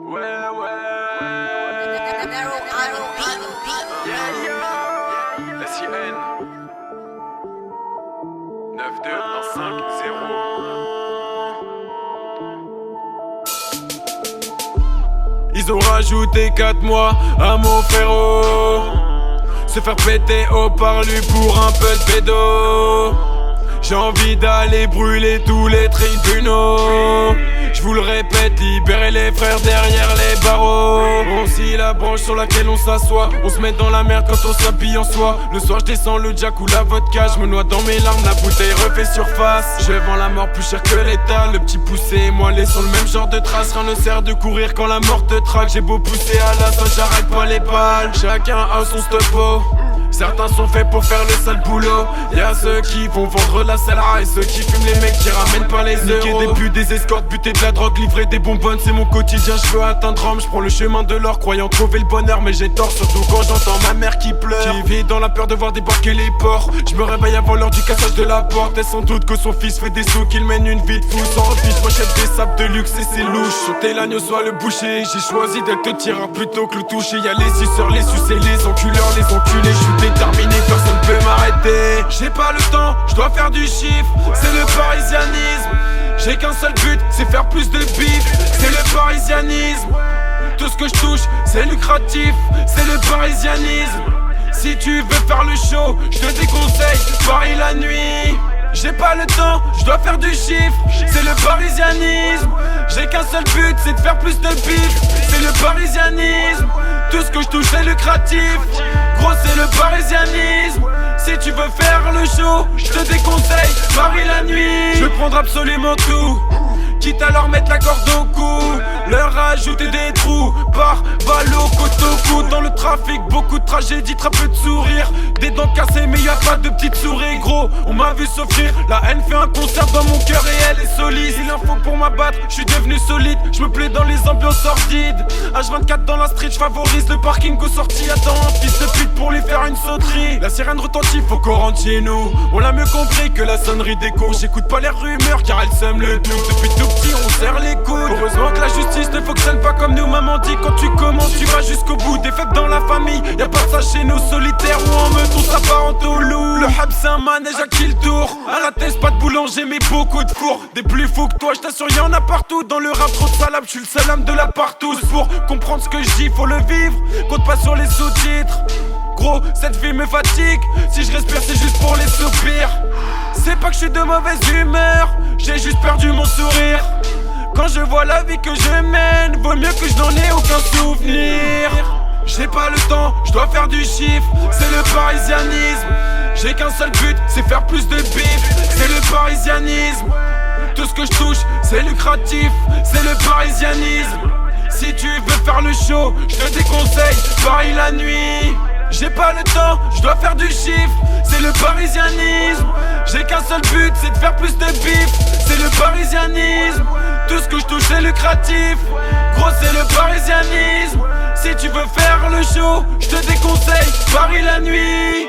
Ouais, yeah. SIN 921550. Ils ont rajouté 4 mois à mon frérot. Se faire péter au parlu pour un peu de pédo. J'ai envie d'aller brûler tous les tribunaux. Je vous le répète, libérer les frères derrière les barreaux. On scie la branche sur laquelle on s'assoit. On se met dans la merde quand on s'habille en soi. Le soir je descends le jack ou la vodka. Je me noie dans mes larmes, la bouteille refait surface. Je vends la mort plus cher que l'état. Le petit poussé et moi laissons le même genre de traces. Rien ne sert de courir quand la mort te traque. J'ai beau pousser à l'assaut, j'arrête pas les balles. Chacun a son stop-o. Certains sont faits pour faire le sale boulot. Y'a ceux qui vont vendre la salle et ceux qui fument les mecs qui ramènent pas les euros. Niquer des putes, des escortes, buter de la drogue, livrer des bonbonnes, c'est mon quotidien. Je veux atteindre Rome, je prends le chemin de l'or, croyant trouver le bonheur, mais j'ai tort, surtout quand j'entends ma mère qui pleure. Qui vit dans la peur de voir débarquer les porcs. Je me réveille avant l'heure du cassage de la porte. Elle sans doute que son fils fait des sous, qu'il mène une vie de fou. Sans refuge, j'achète des sables de luxe et c'est louche. Sauter l'agneau soit le boucher, j'ai choisi d'être le tireur plutôt que le toucher. Y'a les suceurs, les sucés, les enculeurs, les enculés. Je suis déterminé, personne peut m'arrêter. J'ai pas le temps, je dois faire du chiffre. C'est le parisianisme. J'ai qu'un seul but, c'est faire plus de bif. C'est le parisianisme. Tout ce que je touche, c'est lucratif. C'est le parisianisme. Si tu veux faire le show, je te déconseille Paris la nuit. J'ai pas le temps, je dois faire du chiffre. C'est le parisianisme. J'ai qu'un seul but, c'est de faire plus de bif. C'est le parisianisme. Tout ce que je touche c'est lucratif. Gros c'est le parisianisme. Si tu veux faire le show, je te déconseille Paris la nuit. Je veux prendre absolument tout, quitte à leur mettre la corde au cou. Leur rajouter des trous par balle au côte au coude. Dans le trafic, beaucoup de tragédies, très peu de sourires. Des dents cassées mais y'a pas de petites souris. Gros, on m'a vu s'offrir. La haine fait un concert dans mon cœur et elle est solide. Il en faut pour m'abattre, je suis devenu solide. Je me plais dans les ambiances sordides. H24 dans la street, je favorise le parking aux sorties. Attends un fils de pute pour lui faire une sauterie. La sirène retentit, faut qu'on rentre chez nous. On l'a mieux compris que la sonnerie des cours. J'écoute pas les rumeurs car elles sèment le doute. Depuis tout petit on serre les coudes. Heureusement que la justice ne fonctionne pas comme nous. Maman dit quand tu commences tu vas jusqu'au bout. Des faibles dans la famille, y'a pas ça chez nous. Solitaires ou en meute on s'apparente au loup. Le hub c'est un manège à qui le tour. À la tête pas de boulanger mais beaucoup de fours. Des plus fous que toi je t'assure y'en a partout. Dans le rap trop de salade, je suis le seul homme de la partouze. Pour comprendre ce que je dis faut le vivre. Compte pas sur les sous-titres. Gros, cette vie me fatigue. Si je respire c'est juste pour les soupirs. C'est pas que je suis de mauvaise humeur, j'ai juste perdu mon sourire. Quand je vois la vie que je mène, vaut mieux que je n'en ai aucun souvenir. J'ai pas le temps, je dois faire du chiffre. C'est le parisianisme. J'ai qu'un seul but, c'est faire plus de bif. C'est le parisianisme. Tout ce que je touche, c'est lucratif. C'est le parisianisme. Si tu veux faire le show, je te déconseille Paris la nuit. J'ai pas le temps, je dois faire du chiffre. C'est le parisianisme. J'ai qu'un seul but, c'est de faire plus de bif. C'est le parisianisme. Tout ce que je touche c'est lucratif. Gros c'est le parisianisme. Si tu veux faire le show, je te déconseille Paris la nuit.